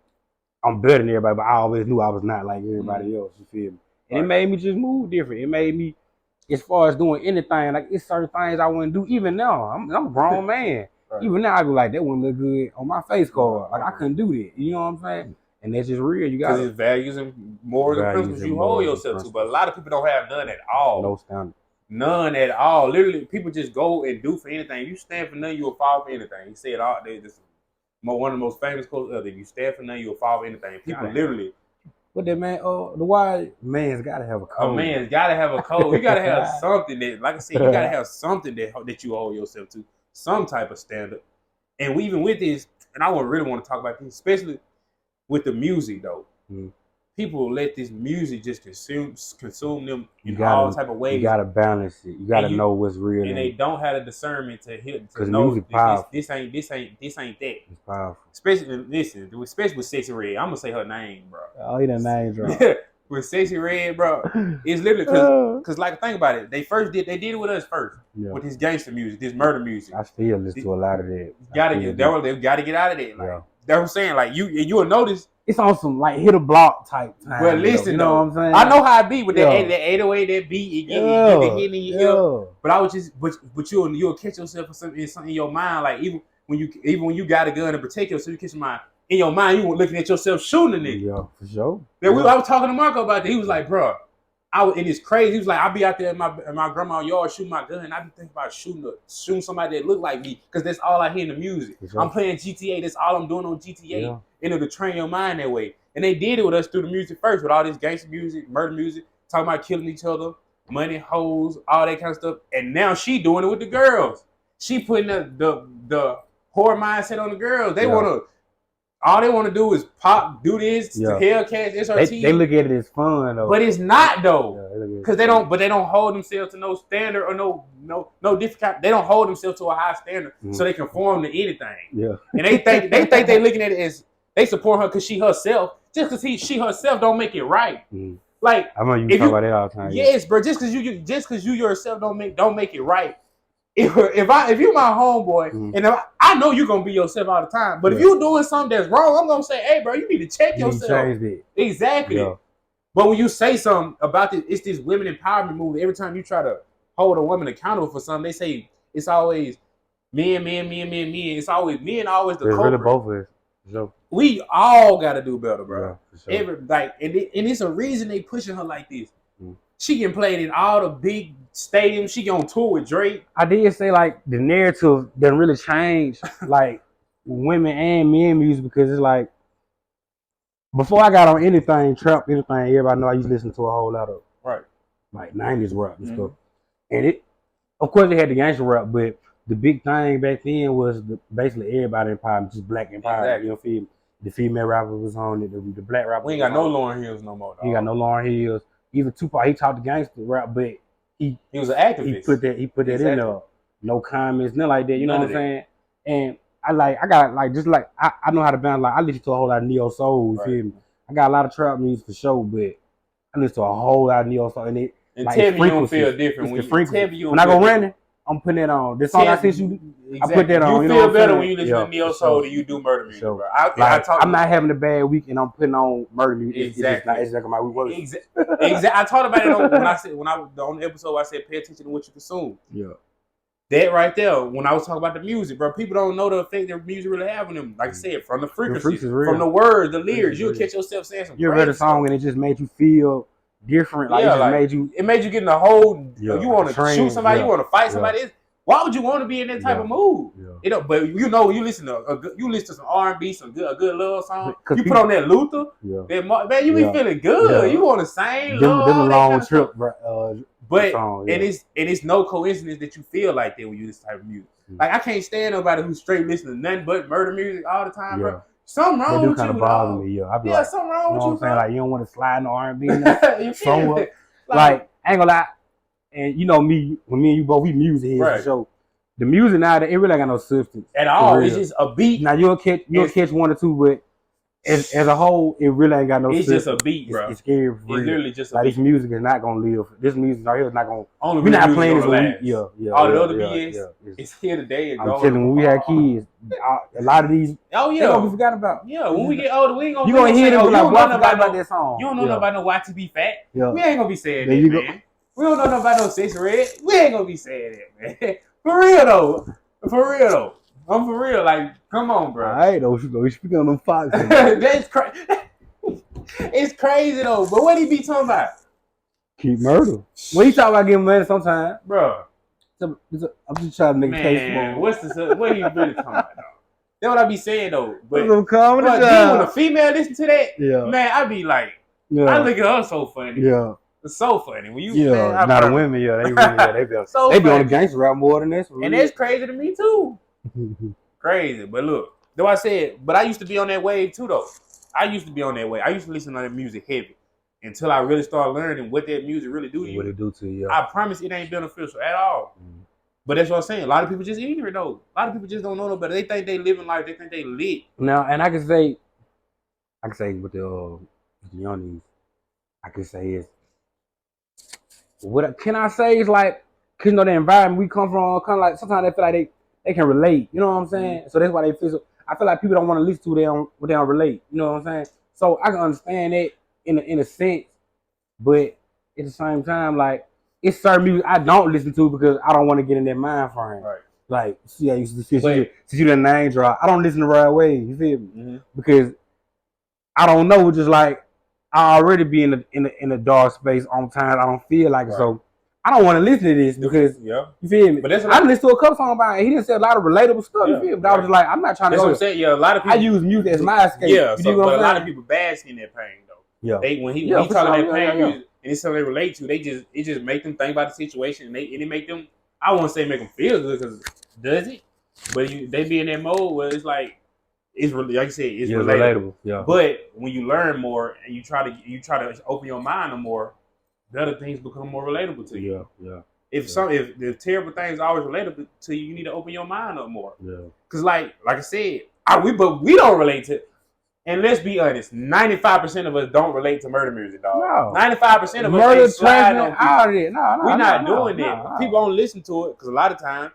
I'm better than everybody, but I always knew I was not like everybody else. You feel me? And it made me just move different. It made me, as far as doing anything, like it's certain things I wouldn't do. Even now, I'm a grown man. Right. Even now, I be like, that wouldn't look good on my face card. Like I couldn't do that. You know what I'm saying? And that's just real. You got it's values and morals and principles you hold yourself to. But a lot of people don't have none at all. No standard. None at all. Literally, people just go and do for anything. You stand for nothing, you will fall for anything. He said all day. This one of the most famous quotes ever. If you stand for nothing, you will fall for anything. People literally. But that man, the wise man's gotta have a code. A man's gotta have a code. You gotta have something that, like I said, you gotta have something that you hold yourself to, some type of standard. And even with this, and I would really want to talk about this, especially with the music though. Mm. people let this music just consume them in all type of ways. You gotta balance it. You gotta know what's real, and they don't have the discernment to because music powerful. This ain't that. It's powerful. Especially with Sexy Red. I'm gonna say her name, bro. Oh, he done name drop. With Sexy Red, bro, it's literally because like think about it. They did it with us first with this gangster music, this murder music. I still listen to a lot of that. They gotta get out of that. Like, that's what I'm saying. Like you will notice. It's on some like hit a block type time. But listen, you know what I'm saying? I know how it be with that 808, that beat, it get hit in your ear. But I was just, but you'll catch yourself for something in your mind, like even when you got a gun to protect yourself, you catch your mind in your mind, you were looking at yourself shooting a nigga. Yeah, for sure. I was talking to Marco about that. He was like, bro, and it's crazy. He was like, I'll be out there in my grandma's yard shooting my gun, and I be thinking about shooting somebody that look like me, because that's all I hear in the music. Sure. I'm playing GTA. That's all I'm doing on GTA. Yeah. To train your mind that way. And they did it with us through the music first, with all this gangster music, murder music, talking about killing each other, money, hoes, all that kind of stuff. And now she doing it with the girls. She putting the whore mindset on the girls. They all they want to do is do this, Hellcats, SRT. They look at it as fun though. But it's not though. Because they don't hold themselves to no standard or no different kind. They don't hold themselves to a high standard so they conform to anything. Yeah. And they think they looking at it as they support her because she herself. Just because she herself don't make it right. Like I remember you talk about that all the time. Yes, bro. Just because you yourself don't make it right. If you my homeboy and I know you're gonna be yourself all the time, but if you doing something that's wrong, I'm gonna say, hey, bro, you need to check yourself. Change it. Exactly. Yeah. But when you say something about this, it's this women empowerment movement. Every time you try to hold a woman accountable for something, they say it's always men. It's always men, always the culprit. Really both of us. So. We all got to do better, bro. Yeah, for sure. And it's a reason they pushing her like this. She can play in all the big stadiums. She on tour with Drake. I did say like the narrative doesn't really change like women and men music, because it's like before I got on anything trap, anything, everybody know I used to listen to a whole lot of like 90s rap and stuff. And it, of course, they had the gangster rap, but the big thing back then was basically everybody empowerment, just black empowerment. You know, feel me? The female rapper was on it, the black rapper. We ain't got no Lauryn Hills no more. Dog. He got no Lauryn Hills. Even Tupac, he talked the gangster rap, but he was an activist. He put that in there. No comments, nothing like that. You know what I'm saying? And I know how to balance. Like I listen to a whole lot of neo soul. You feel me? I got a lot of trap music for sure, but I listen to a whole lot of neo soul. And like, tell me you don't feel different when I go running. I'm putting it on. This song I sent you, I put that on. You feel better when you listen to neo soul than you do murder music, bro. I'm not having a bad week and I'm putting on murder music. Exactly. It's like my week. Exactly. I talked about it on the episode. I said pay attention to what you consume. Yeah. That right there. When I was talking about the music, bro, people don't know the effect that music really have on them. Like I said, from the frequencies, from the words, the lyrics, you'll catch yourself saying some. You read a song and it just made you feel different. Like it made you get in a whole. You want to shoot somebody. You want to fight somebody. Why would you want to be in that type of mood? Yeah. But you listen to some R&B, a good love song. You put on that Luther, man, you be feeling good. You want to sing, love, them long trip, but song, it's no coincidence that you feel like that when you listen to this type of music. Like I can't stand nobody who's straight listening to nothing but murder music all the time, bro. Something wrong with you. That do kind of bother me, I be like, something wrong with you. I'm saying? Like you don't want to slide in the R&B, somewhat. Like I ain't gonna lie. And you know me, when me and you both, we music heads for sure. The music now, it really got no substance at all. It's just a beat. Now you'll catch one or two, but as a whole, it really ain't got no substance. It's just a beat, bro. It's scary. It's literally just a beat. This music is not gonna live. This music right here is not gonna. We're not playing this week. All the other beats, it's here today and I'm telling you, when we had kids, a lot of these. Oh yeah, they gonna be forgotten about. Yeah, when we get older, we ain't gonna. You gonna hear them like, "What about that song?" You don't know nothing about no YTB Fat. We ain't gonna be saying that, man. We don't know nothing about no Sexy Red. We ain't gonna be saying that, man. For real though. I'm for real. Like, come on, bro. All right, though. You speaking on them Fox. That's crazy. It's crazy though. But what he be talking about? Keep murder. When he talk about getting money sometimes, bro. I'm just trying to make a case for him. What he really talking about, though? That's what I be saying though. But when a female listen to that, man, I be like, I look at her so funny. Yeah. It's so funny when you. Yeah, not the women. Yeah, they really. They be on the gangster rap more than this. And that's crazy to me too. Crazy, but look, though I said, but I used to be on that wave too though. I used to be on that way. I used to listen to that music heavy until I really started learning what that music really do to you. What it do to you? I promise it ain't beneficial at all. But that's what I'm saying. A lot of people just ignorant though. A lot of people just don't know no better. They think they living life. They think they lit. Now, and I can say with the youngies, I can say is what can I say is like, cause you know the environment we come from, kind of like sometimes they feel like they can relate. You know what I'm saying? So that's why they feel. So, I feel like people don't want to listen to what they don't relate. You know what I'm saying? So I can understand that in a sense, but at the same time, like it's certain music I don't listen to because I don't want to get in their mind frame. Right. Like, see, I used to since you the name drop, I don't listen the right way. You feel me? Because I don't know. Just like I already be in a dark space on time. I don't feel like it, so I don't want to listen to this because you feel me. But that's I listened to a couple songs about it. He didn't say a lot of relatable stuff. You feel me? But I was just like, I'm not trying to. That's what I'm saying. Yeah, a lot of people. I use music as my escape. Yeah, so, but a lot of people bask in that pain though. Yeah. When he talking that pain music and it's something they relate to, it just make them think about the situation and it make them. I won't say make them feel good because does it? But they be in that mode where it's like. It's really, like you said, it's relatable. Yeah. But when you learn more and you try to open your mind more, better things become more relatable to you. Yeah. If terrible things are always relatable to you, you need to open your mind up more. Yeah. Cause like I said, we don't relate to. And let's be honest, 95% of us don't relate to murder music, dog. No. 95% of murder, us slide on people. We're not doing that. People don't listen to it because a lot of times.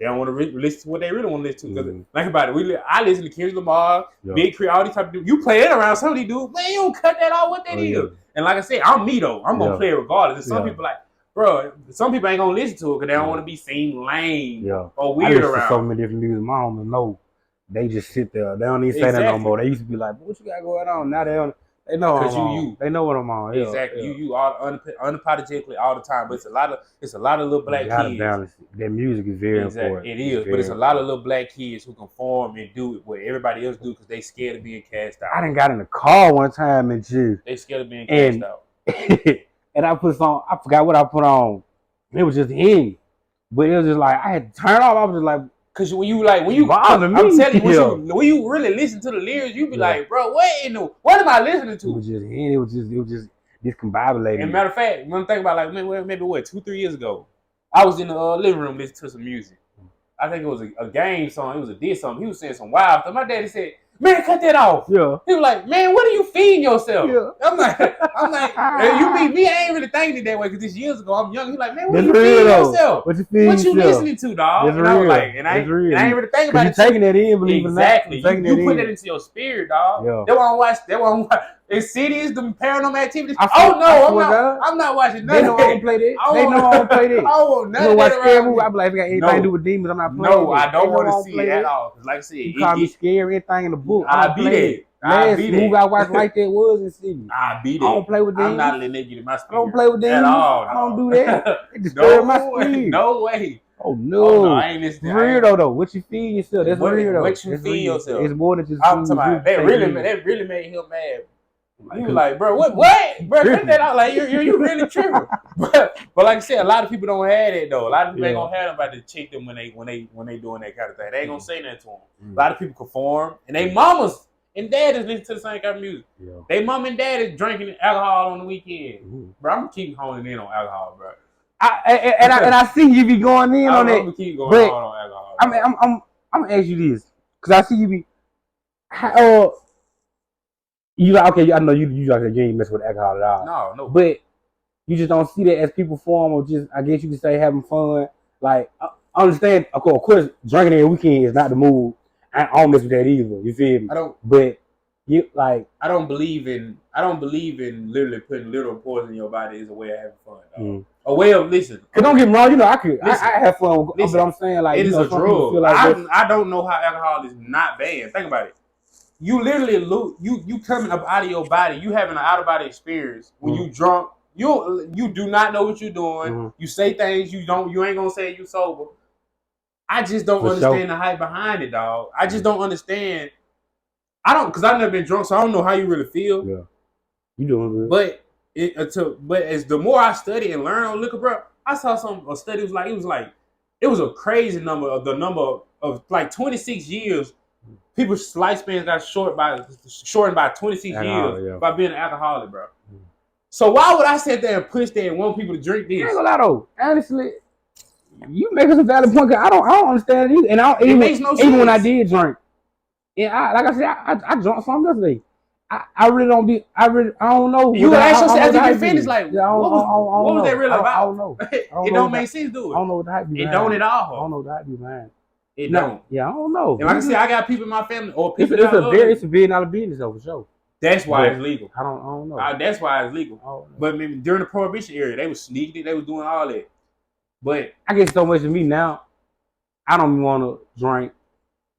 They don't want to listen to what they really want to listen to. Because think about it, I listen to Kendrick Lamar, Big Crit, all these type of dudes. You play it around some of these dudes, man, you don't cut that off. What that is? Yeah. And like I said, I'm me though. I'm gonna play it regardless. And some people like, bro, some people ain't gonna listen to it because they don't want to be seen lame or weird around. So many different music. My homies know. They just sit there. They don't even say that no more. They used to be like, what you got going on? Now they don't. They know what I'm on. They know what I'm on. Exactly. You all unapologetically all the time. But it's a lot of little black kids. Balance it. Their music is very important. It is, but it's a lot of little black kids who conform and do what everybody else do because they scared of being cast out. I done got in the car one time and shit. They scared of being cast out. And I forgot what I put on. It was just in. But it was just like I had to turn off. I was just like. Cause when you I'm telling you, when you really listen to the lyrics, you be like, bro, what am I listening to? It was just discombobulated. And matter of fact, when I think about like maybe 2-3 years ago, I was in the living room listening to some music. I think it was a game song. It was a diss song. He was saying some wild stuff. My daddy said, man, cut that off. Yeah. He was like, man, what are you feeding yourself? Yeah. I'm like, hey, you mean me? I ain't really thinking it that way because this years ago I'm young. He's like, man, what are you feeding yourself? What you listening to, dog? And I was like, and I ain't really thinking about it. You taking that in, believe it or not. Exactly. You put that into your spirit, dog. Yeah. They want to watch. Insidious, the Paranormal Activities. I'm not watching none of that. They know I don't play that. They know I don't play that. I want none of that. Watch scary movie. I be like, if it got anything to do with demons, I'm not playing. No, I don't want to see it at all. Cause like I said, you call me scary, anything in the book. I beat it. Last movie I watched like that was Insidious. I beat it. I don't play with demons. I'm not letting that get in my spirit. I don't play with demons. At all. I don't do that. It disturbs my spirit. No way. Oh no! I ain't listening. Real though. What you feed yourself? That's real though. What you feed yourself? It's more than just. I'm talking about that really made him mad. He was like, bro, what? Bro, cut that out. Like, you really tripping. But like I said, a lot of people don't have that, though. A lot of people ain't going to have nobody to check them when they doing that kind of thing. They ain't going to say nothing to them. A lot of people conform. And they mamas and daddies listen to the same kind of music. Yeah. They mom and dad is drinking alcohol on the weekend. Bro, I'm going to keep honing in on alcohol, bro. I see you be going in on it. I'm going to keep going on alcohol. I mean, I'm going to ask you this. Because I see you be... You like, okay, I know you ain't mess with alcohol at all. No. But you just don't see that as people form or just, I guess you could say, having fun. Like, I understand, of course, drinking every weekend is not the move. I don't mess with that either. You feel me? I don't believe in literally putting literal poison in your body as a way of having fun. A way of listen. Cause don't get me wrong, I have fun. But I'm saying like it is a drug. I don't know how alcohol is not banned. Think about it. You literally you coming up out of your body. You having an out of body experience when you drunk. You do not know what you're doing. You say things you ain't gonna say you sober. I just don't understand the hype behind it, dog. I just don't understand. Because I've never been drunk, so I don't know how you really feel. Yeah, you doing good. But as the more I study and learn on liquor, bro, I saw a study it was a crazy number of like 26 years. people's lifespans got shortened by 26 years by being an alcoholic, bro. So why would I sit there and push that and want people to drink this? I ain't gonna lie though. Honestly, you make us a valid point. I don't understand it either. And it makes no sense. Even when I did drink, yeah, like I said, I drank something yesterday. I really don't know. You ask yourself after you finish, like, yeah, what was that really about? I don't know. It don't make sense, do it? I don't know what the hype be. It don't at all. I don't know what the hype be, man. It don't. Yeah, I don't know. And like I said, I got people in my family or people. It's a $1 billion business though, for sure. That's why it's legal. I don't know. That's why it's legal. But during the Prohibition era, they was sneaking it. They was doing all that. But I guess so much of me now, I don't want to drink.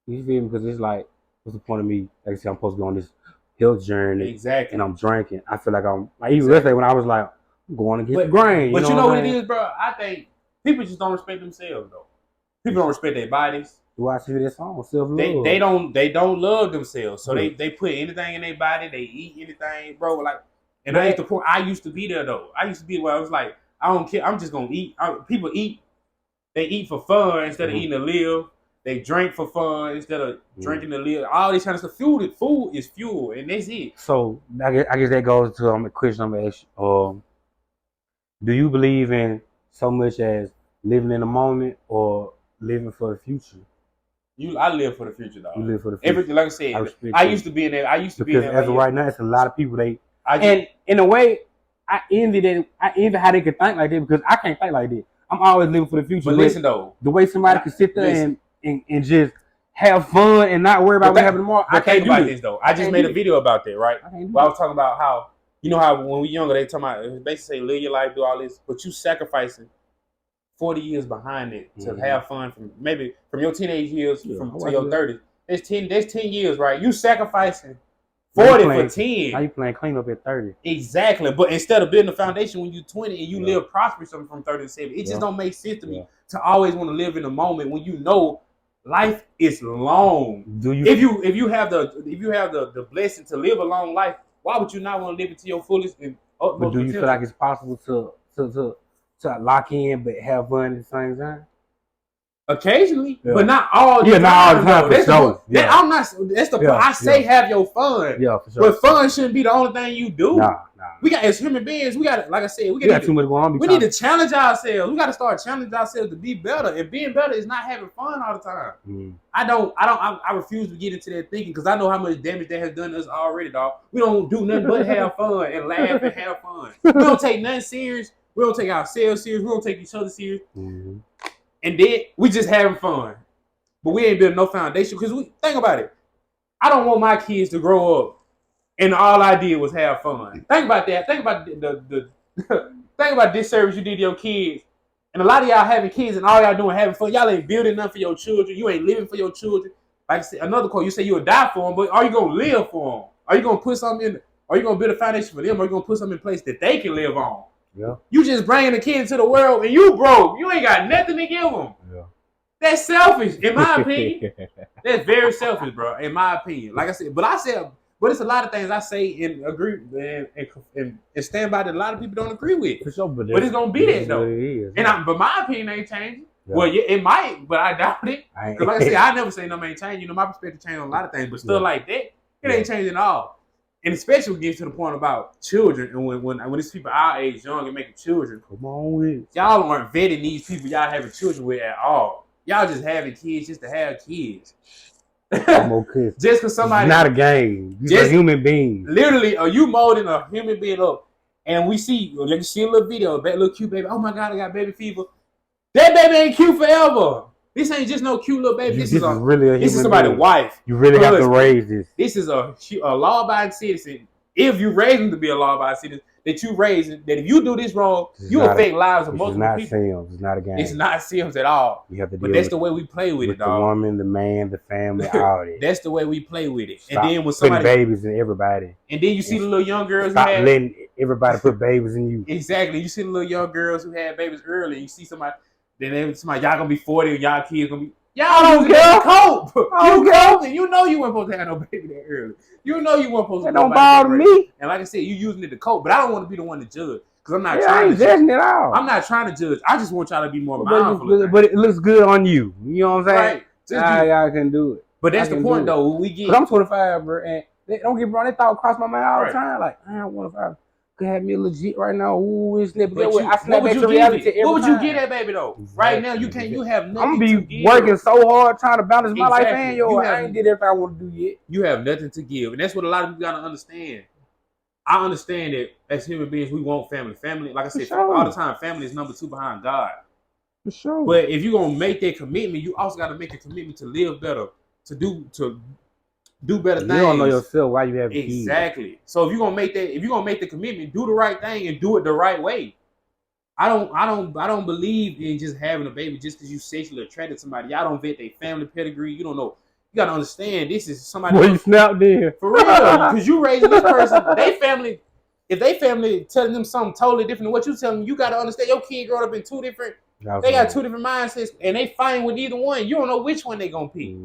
You feel me? Because it's like, what's the point of me? Like I said, I'm supposed to go on this health journey. Exactly. And I'm drinking. I feel like I'm like even yesterday when I was like, I'm going to get the grain. But you know what it is, bro? I think people just don't respect themselves though. People don't respect their bodies. Do I see that song? Self-love. They don't love themselves. So they put anything in their body. They eat anything, bro. Like, and I used to be there though. I used to be where I was like, I don't care. I'm just gonna eat. People eat. They eat for fun instead of eating to live. They drink for fun instead of drinking to live. All this kind of stuff. Food is fuel, and that's it. So I guess that goes to a question I'm gonna ask you. Do you believe in so much as living in the moment or living for the future? I live for the future, dog. You live for the future. Everything, like I said, I used to be in there. Because as of right now, it's a lot of people. And in a way, I envy that. I envy how they can think like that because I can't think like that. I'm always living for the future. But listen though, the way somebody can sit there and just have fun and not worry about what happened tomorrow. I can't do this though. I just made a video about that, right? I was talking about how how when we younger they talking about basically say live your life, do all this, but you sacrificing 40 years behind it to have fun from your teenage years to your 30s. There's 10 years, right? You sacrificing 40 for 10. How you playing clean up at 30? Exactly. But instead of building a foundation when you're 20 and you live prosperous from 30 to 70, it just don't make sense to me to always want to live in the moment when you know life is long. If you have the blessing to live a long life, why would you not want to live it to your fullest and utmost But do you potential? feel like it's possible to lock in but have fun at the same time? Occasionally, but not all the time. Not all the time. That's the point. I say have your fun. Yeah, for sure. But fun shouldn't be the only thing you do. Nah. We got, as human beings, like I said, we got too much going on. We need to challenge ourselves. We got to start challenging ourselves to be better. And being better is not having fun all the time. I refuse to get into that thinking because I know how much damage that has done to us already, dog. We don't do nothing but have fun and laugh and have fun. We don't take nothing serious. We don't take ourselves serious. We don't take each other serious. And then we just having fun. But we ain't building no foundation because think about it. I don't want my kids to grow up and all I did was have fun. Think about that. Think about think about this service you did to your kids. And a lot of y'all having kids and all y'all doing having fun. Y'all ain't building nothing for your children. You ain't living for your children. Like I said, another quote, you say you'll die for them, but are you gonna live for them? Are you gonna put something in? Are you gonna build a foundation for them? Or are you gonna put something in place that they can live on? Yeah. You just bringing a kid into the world and you broke. You ain't got nothing to give them. Yeah. That's selfish, in my opinion. That's very selfish, bro, in my opinion. Like I said, but it's a lot of things I say and agree and stand by that a lot of people don't agree with. For sure, but it's gonna be that though. But my opinion ain't changing. Yeah. Well, yeah, it might, but I doubt it. Because like I said, I never say no ain't changing. My perspective changed on a lot of things, but stuff like that, it ain't changing at all. And especially when it gets to the point about children, and when it's people our age, young, and making children. Come on with y'all aren't vetting these people y'all having children with at all. Y'all just having kids just to have kids. Okay. Just because somebody. It's not a game. You're a human being. Literally, are you molding a human being up? And we see a little video, a little cute baby. Oh my God, I got baby fever. That baby ain't cute forever. This ain't just no cute little baby. This is really a human This is somebody's wife. You really have to raise this. This is a law-abiding citizen. If you raise him to be a law-abiding citizen, that you raise it, that if you do this wrong, you affect lives of multiple people. Sims. It's not a game. It's not Sims at all. You have to but that's the way we play with it, dog. The woman, the man, the family, all that. That's the way we play with it. Stop and then when somebody putting babies in everybody. And then you see the little young girls Stop letting everybody put babies in you. Exactly. You see the little young girls who had babies early. You see somebody, y'all gonna be 40 and y'all kids gonna be. Y'all don't care. Cope. You know you weren't supposed to have no baby that early. You know you weren't supposed to. That don't bother me. And like I said, you using it to cope, but I don't want to be the one to judge because I'm not trying to judge at all. I'm not trying to judge. I just want y'all to be more mindful. But it looks good on you. You know what I'm saying? Right. Y'all can do it. But that's the point, though. We get. Cause I'm 25, bro, and don't get me wrong. That thought cross my mind all the time. Like, I want to could have me legit right now. Ooh, it's nip. I snap back to reality every time. What would you get at, baby, though? Exactly. Right now, you can't. You have nothing. I'm gonna be working so hard trying to balance my life and yours. I ain't did everything I want to do yet. You have nothing to give, and that's what a lot of people gotta understand. I understand that as human beings, we want family. Family, like I said, all the time, family is number 2 behind God. For sure. But if you're gonna make that commitment, you also gotta make a commitment to live better, to do better things. You don't know yourself why you have exactly. Kids. So if you're gonna make the commitment, do the right thing and do it the right way. I don't believe in just having a baby just because you sexually attracted to somebody. Y'all don't vet their family pedigree. You don't know. You gotta understand this is somebody. Well, you snapped in for real because you raising this person. If they family telling them something totally different than what you telling them, you gotta understand your kid growing up in 2 different. They got 2 different mindsets, and they fighting with either one. You don't know which one they gonna pick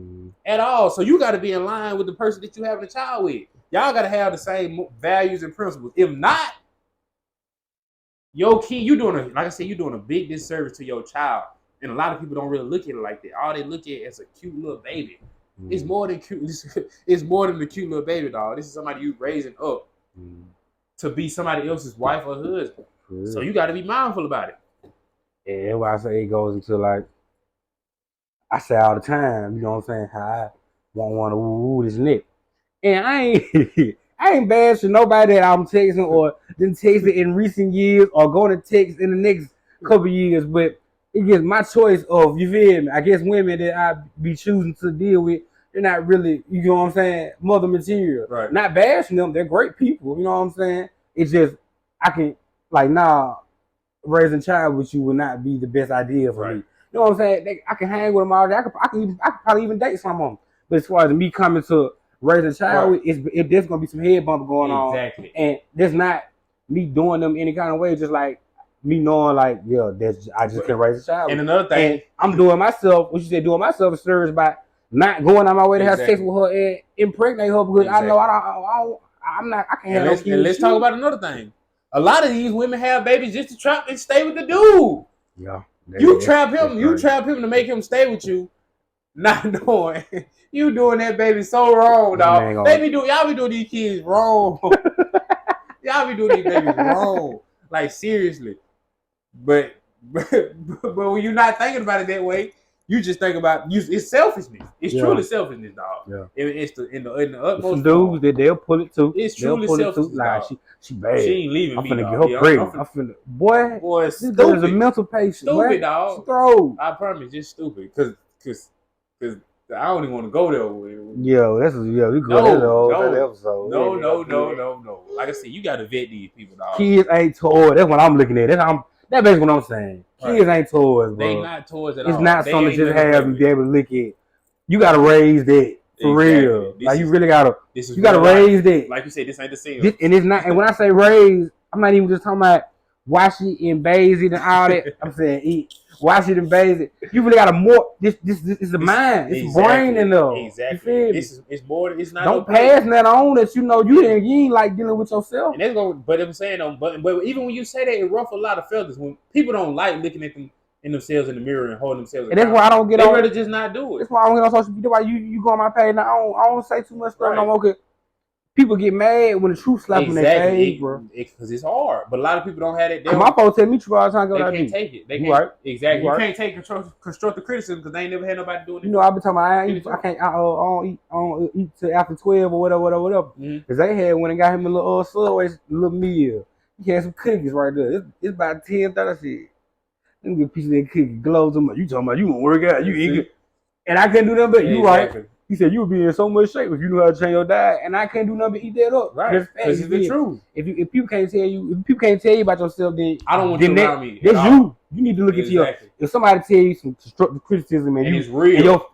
at all. So you gotta be in line with the person that you having a child with. Y'all gotta have the same values and principles. If not, your kid, you're doing a big disservice to your child. And a lot of people don't really look at it like that. All they look at it as a cute little baby. It's more than cute. It's more than the cute little baby, dog. This is somebody you raising up to be somebody else's wife or husband. So you got to be mindful about it. Yeah, that's why I say it goes into like I say all the time. You know what I'm saying? How I want to woo this nigga, and I ain't bashing nobody that I'm texting or didn't text it in recent years or going to text in the next couple years, but. It gets my choice of, you feel me? I guess women that I be choosing to deal with, they're not really, you know what I'm saying, mother material. Right. Not bashing them, they're great people, you know what I'm saying? It's just, I can, like, raising a child with you would not be the best idea for me. You know what I'm saying? I can hang with them all day. I can probably even date some of them. But as far as me coming to raise a child, there's going to be some head bump going on. Exactly. And there's not me doing them any kind of way, just like, me knowing like, I just can raise a child. And another thing, and I'm doing myself, what you said, doing myself a service by not going on my way to have sex with her and impregnate her because I know I can't have no kids. And let's talk about another thing. A lot of these women have babies just to trap and stay with the dude. Yeah. You trap him to make him stay with you, not knowing you doing that baby so wrong, dog. Y'all be doing these kids wrong. Y'all be doing these babies wrong. Like seriously. But when you're not thinking about it that way, you just think about it's selfishness. It's truly selfishness, dog. Yeah. It's in the utmost. Some dudes that they'll pull it too. It's truly selfishness. Like she bad. She ain't leaving I'm me. finna get her pregnant. Boy, this girl is a mental patient. Stupid, dog. Throw. I promise, just stupid. Cause I don't even want to go there. We go there that episode. No. Like I said, you gotta vet these people, dog. Kids ain't toys. That's what I'm looking at. That's basically what I'm saying. Kids ain't toys, bro. They not toys at all. It's not something to just have and be able to look at. You gotta raise that for real. Like you really gotta. You gotta raise that. Like you said, this ain't the same. And it's not. And when I say raise, I'm not even just talking about wash it and bathe it and all that. I'm saying eat. Wash it and bathe it. You really got this is a mind. It's a brain in there. Exactly. It's more. It's not. Don't pass that on that you ain't like dealing with yourself. And that's going. But I'm saying but even when you say that, it ruffles a lot of feathers. When people don't like looking at them in themselves in the mirror and holding themselves. And that's why I don't get on. They rather just not do it. That's why I don't get on social media. Why you go on my page now? I don't say too much stuff no more. Cause people get mad when the truth slaps in their face, bro. Because it's hard. But a lot of people don't have it. My folks tell me truth all the time. They can't take it. They can't. Right. Exactly. You can't take constructive criticism because they ain't never had nobody doing it. You know, I've been talking about I don't eat till after 12 or whatever. Because they had when they got him a little Subway, little meal. He had some cookies right there. It's about 10:30. I said, let me get a piece of that cookie. Glows them up. You talking about you gonna work out? You eat it. And I couldn't do nothing but you right. He said you would be in so much shape if you knew how to change your diet, and I can't do nothing but eat that up. Right, because it's the truth. If people can't tell you about yourself, then I don't want you around me. That's you. You need to look at your. If somebody tell you some constructive criticism and it's real,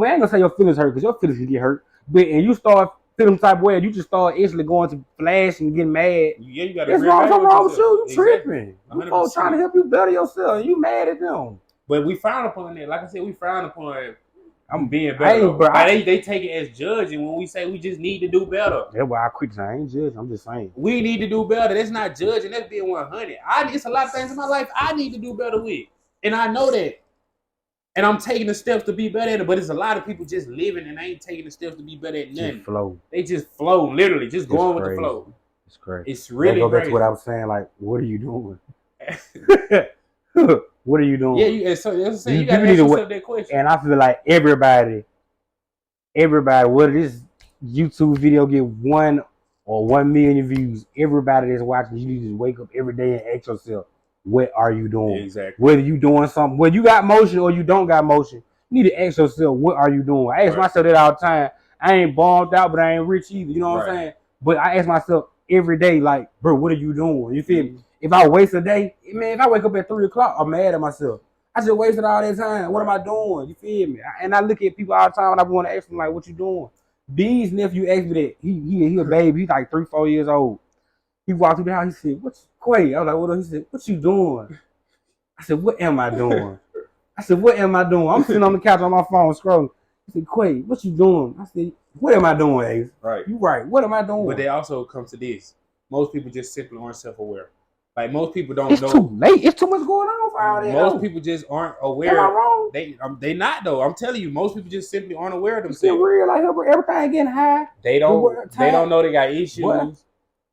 I ain't gonna say your feelings hurt because your feelings can get hurt, but and you start feeling some type of way, and you just start instantly going to flash and getting mad. Yeah, you got to. That's wrong with you. You tripping. You folks trying to help you better yourself, and you mad at them. But we frown upon that. Like I said, we frown upon. I'm being better. They take it as judging when we say we just need to do better. That's why I quit saying I ain't judging. I'm just saying. We need to do better. That's not judging. That's being 100. It's a lot of things in my life I need to do better with. And I know that. And I'm taking the steps to be better at it, but there's a lot of people just living and they ain't taking the steps to be better at nothing. They just flow, literally, just going with the flow. It's crazy. It's really go back crazy. to what I was saying, like, what are you doing? What are you doing? Yeah, so that's you gotta ask yourself that question. And I feel like everybody, whether this YouTube video get 1 or 1 million views, everybody that's watching, you need to wake up every day and ask yourself, what are you doing? Exactly. Whether you doing something, whether you got motion or you don't got motion, you need to ask yourself, what are you doing? I ask myself that all the time. I ain't bombed out, but I ain't rich either. You know what I'm saying? But I ask myself every day, like, bro, what are you doing? You feel me? If I waste a day, man, if I wake up at 3 o'clock, I'm mad at myself. I just wasted all that time. What am I doing? You feel me? And I look at people all the time and I want to ask them, like, what you doing? B's nephew asked me that. He a baby. He's like 3-4 years old. He walked through the house. He said, "What's Quay?" I was like, "What?" He said, "What you doing?" I said, "What am I doing?" I'm sitting on the couch on my phone scrolling. He said, "Quay, what you doing?" I said, "What am I doing, Ace?" Right. You right. What am I doing? But they also come to this. Most people just simply aren't self-aware. Like, most people don't know. It's too late. It's too much going on for all that. Most people just aren't aware. Am I wrong? They not though. I'm telling you, most people just simply aren't aware of It's themselves. real, like everything getting high. They don't know they got issues. What?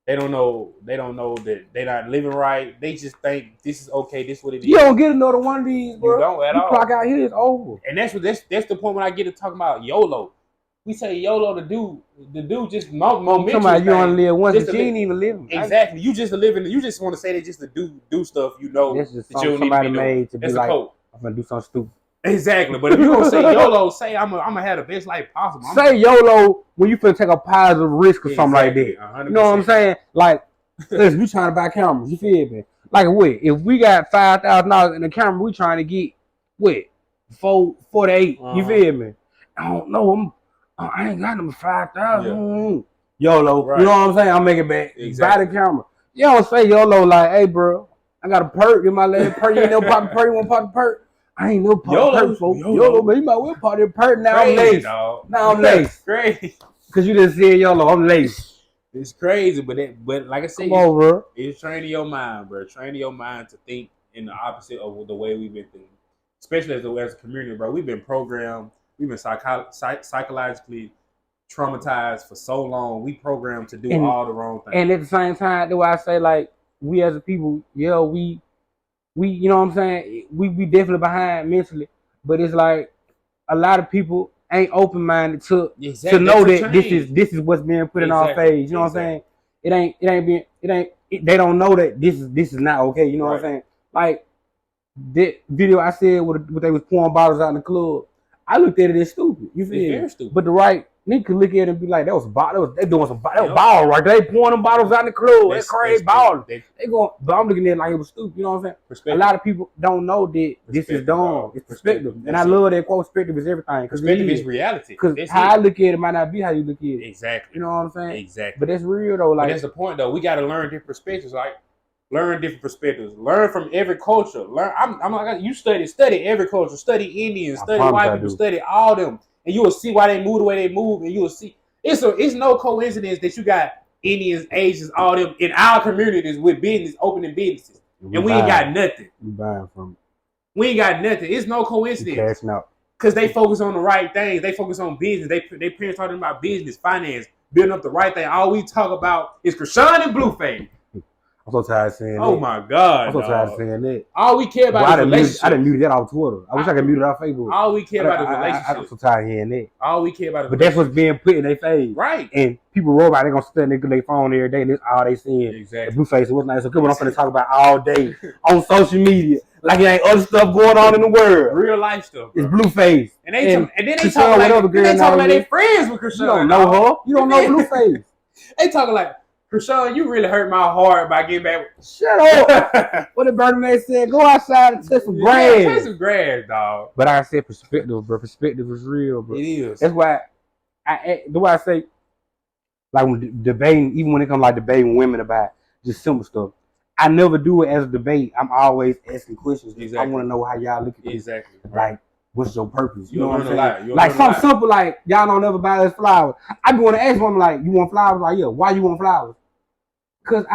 They don't know that they're not living right. They just think this is okay. This is what it is. You don't get another one of these, bro. You don't at all. Clock out here, it's over. And that's the point when I get to talking about YOLO. We say YOLO, the dude just momentum. You only live once, but you ain't even living. Exactly. You just living. You just want to say that just to do stuff. You know, that's just that you somebody need to made to that's be like, code. I'm gonna do something stupid. Exactly. But if you gonna say YOLO, say I'm gonna have the best life possible. Say YOLO when you finna take a positive risk or something like that. 100%. You know what I'm saying? Like, listen, we trying to buy cameras. You feel me? Like, what? If we got $5,000 in the camera, we trying to get what? 48. You feel me? I don't know. I ain't got them 5,000. YOLO. Right. You know what I'm saying? I'll make it back. Exactly. Buy the camera. You don't say YOLO like, hey, bro, I got a perk in my leg. Perk, you ain't no pocket perk. You want pocket perk? I ain't no pocket perk, folks. YOLO, man. You might well pocket perk. Now I'm laced. Now I'm laced. Crazy. Because you just said YOLO. I'm laced. It's crazy, but like I said, come on, bro. It's training your mind, bro. Training your mind to think in the opposite of the way we've been thinking. Especially as a community, bro. We've been programmed. We've been psychologically traumatized for so long. We programmed to do all the wrong things. And at the same time, do I say, like, we as a people, yeah, we you know what I'm saying? We definitely behind mentally, but it's like a lot of people ain't open minded to know that this is what's being put in our face. You know what I'm saying? They don't know that this is not okay. You know what I'm saying? Like that video I said what they was pouring bottles out in the club. I looked at it as stupid. You feel me? Very stupid. But the right nigga could look at it and be like, that was they doing some ball right. They pouring them bottles out in the club. That's crazy ball. They going, but I'm looking at it like it was stupid. You know what I'm saying? A lot of people don't know that this is dumb. It's perspective. And I love that quote, perspective is everything. Perspective is reality. Because how I look at it might not be how you look at it. Exactly. You know what I'm saying? Exactly. But that's real though. Like, but that's the point though. We got to learn different perspectives. Like, learn different perspectives. Learn from every culture. Learn. I'm like, you study every culture. Study Indians. Study white people. Study all them, and you will see why they move the way they move, and you will see. It's no coincidence that you got Indians, Asians, all them in our communities with business, opening businesses, and we ain't got nothing. We buying from. We ain't got nothing. It's no coincidence. Cashing out. Because they focus on the right things. They focus on business. They parents talking about business, finance, building up the right thing. All we talk about is Krishan and Blueface. I'm so tired of saying that. Oh my God. I'm so tired of saying that. All we care about is relationships. I done muted that off Twitter. I wish I could mute it off Facebook. All we care about is relationships. I'm so tired of hearing that. All we care about is But that's what's being put in their face. Right. And people roll by, they're going to stand there, their phone every day, and that's all they seeing. Exactly. The Blueface, what's nice. So good, what I'm going to talk about all day on social media. Like it ain't other stuff going on in the world. Real life stuff, bro. It's Blueface. And then they talk like they friends with Krishan. You don't know her. You don't know Blueface. They talking like, Krishan, you really hurt my heart by getting back. Shut up. What did Bernie said? Go outside and touch some grass. Touch some grass, dog. But I said perspective, bro. Perspective is real, bro. It is. That's why I say, like when debating, even when it comes like debating women about just simple stuff, I never do it as a debate. I'm always asking questions. Exactly. I want to know how y'all look at it. Exactly. Like, what's your purpose? You know what I'm saying? Like something simple like, y'all don't ever buy us flowers. I be want to ask them, like, you want flowers? Like, yeah, why you want flowers? Cause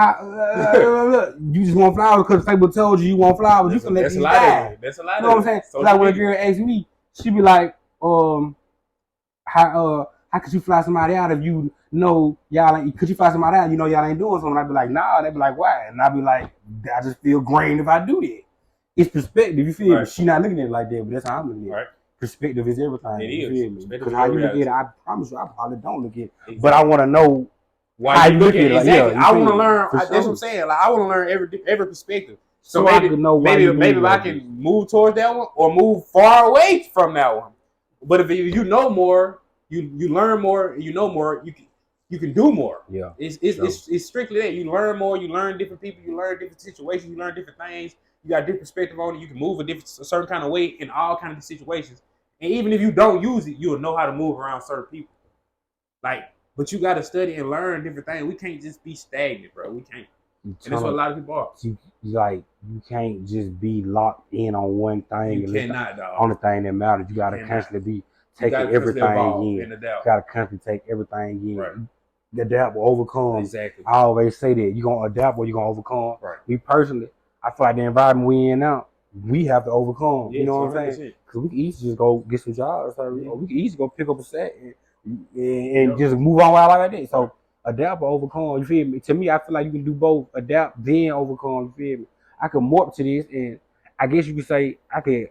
you just want flowers because people told you want flowers. You can let these die. That's a lot. You know what I'm saying? So like when a girl asks me, she be like, how could you fly somebody out if you know y'all ain't? Could you fly somebody out? You know y'all ain't doing something. I'd be like, nah. They'd be like, why? And I'd be like, I just feel green if I do that. It's perspective. You feel me? She not looking at it like that, but that's how I'm looking at it. Right. Perspective is everything. It is. Because how you look at it, I promise you, I probably don't look at it. Exactly. But I want to know why you look at it. Exactly. I want to learn. That's what I'm saying. Like I want to learn every perspective. So maybe if I can move towards that one or move far away from that one. But if you know more, you learn more, you know more, you can do more. Yeah. It's strictly that. You learn more, you learn different people, you learn different situations, you learn different things. You got a different perspective on it. You can move a certain kind of way in all kinds of situations. And even if you don't use it, you'll know how to move around certain people. Like, but you got to study and learn different things. We can't just be stagnant, bro. We can't. And that's what a lot of people are. You can't just be locked in on one thing. You cannot, dog. On the thing that matters. You got to constantly be taking everything in. You got to constantly take everything in. Right. Adapt or overcome. Exactly. I always say that. You're going to adapt or you're going to overcome. Right. Me personally, I feel like the environment we in now, we have to overcome. You know what I'm saying? Because we can easily just go get some jobs. Or we can easily go pick up a set and just move on out like that. So adapt or overcome. You feel me? To me, I feel like you can do both. Adapt, then overcome. You feel me? I can morph to this, and I guess you could say I could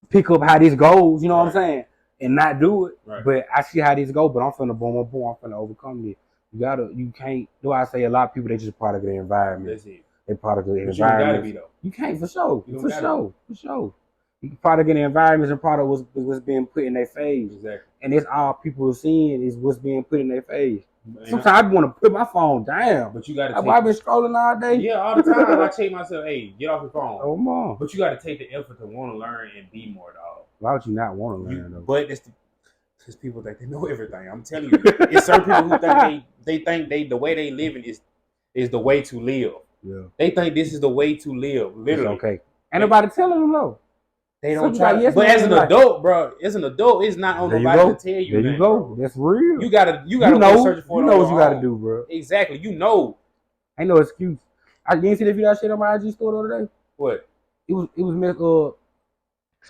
pick up how this goes. You know what I'm saying? And not do it. Right. But I see how this goes. But I'm finna boom. I'm finna overcome this. You can't. Do I say a lot of people? They just part of the environment. That's it. They part of the environment. You gotta be though. You can't for sure. For sure. You part of the environment and part of what's being put in their face. Exactly. And it's all people are seeing is what's being put in their face. Man. Sometimes I want to put my phone down. But you gotta I've been scrolling all day. Yeah, all the time. I tell myself, hey, get off your phone. Oh man. But you gotta take the effort to want to learn and be more, dog. Why would you not want to learn though? But it's because people think they know everything. I'm telling you. It's certain people who think the way they living is the way to live. Yeah. They think this is the way to live, literally. It's okay. Ain't nobody telling them no. They don't try. But as an adult, bro, it's not on nobody to tell you. There you go. That's real. You gotta go search for it. You know what you gotta do, bro. Exactly. You know. Ain't no excuse. You didn't see that video I shared on my IG story the other day? What? It was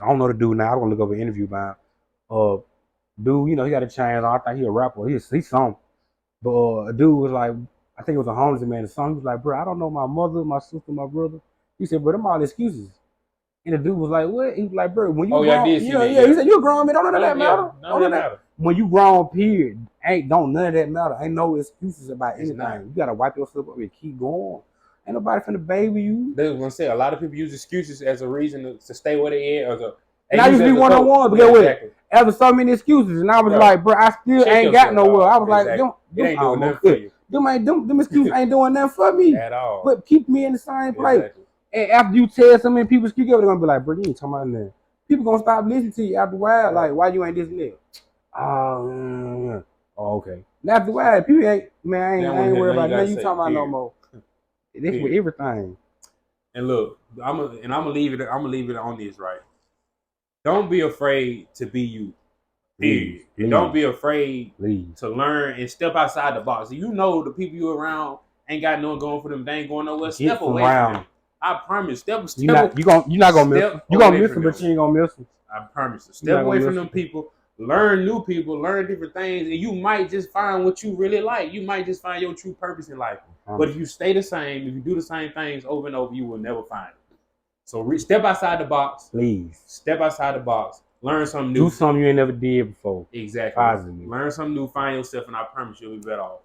I don't know the dude now. I'm gonna look up an interview by him. Dude, you know, he got a chain on. I think he a rapper. He's something. But a dude was like, I think it was a homeless man. The son, he was like, bro, I don't know my mother, my sister, my brother. He said, bro, them all excuses. And the dude was like, what? He was like, bro, when you grown, he said, you a grown man, don't none of that matter. None of that matter. When you grown, period, don't none of that matter. Ain't no excuses about anything. You gotta wipe yourself up and keep going. Ain't nobody finna baby you. They was gonna say a lot of people use excuses as a reason to stay where they at. And I used to be one-on-one, but get with after so many excuses, and I was like, bro, I still ain't got nowhere. I was like, it ain't doing nothing for you. Them excuses ain't doing nothing for me at all. But keep me in the same place. Exactly. And after you tell so many people speak up, they're gonna be like, bro, you ain't talking about nothing. People gonna stop listening to you after a while. Like, why you ain't this and that? Oh, okay. Now after a while, people ain't I ain't worried about nothing you talking about no more. That's with everything. And look, I'm gonna leave it on this, right? Don't be afraid to be you. Please. Don't be afraid to learn and step outside the box. If you know the people you around ain't got no going for them, they ain't going nowhere. Step away from them. I promise. You're not gonna miss them. You're gonna miss them, but you ain't gonna miss them. I promise you. Step away from them people. Learn new people. Learn different things, and you might just find what you really like. You might just find your true purpose in life. But if you stay the same, if you do the same things over and over, you will never find it. So step outside the box. Please. Step outside the box. Learn something new. Do something you ain't never did before. Exactly. Positive. Learn something new. Find yourself, and I promise you'll be better off.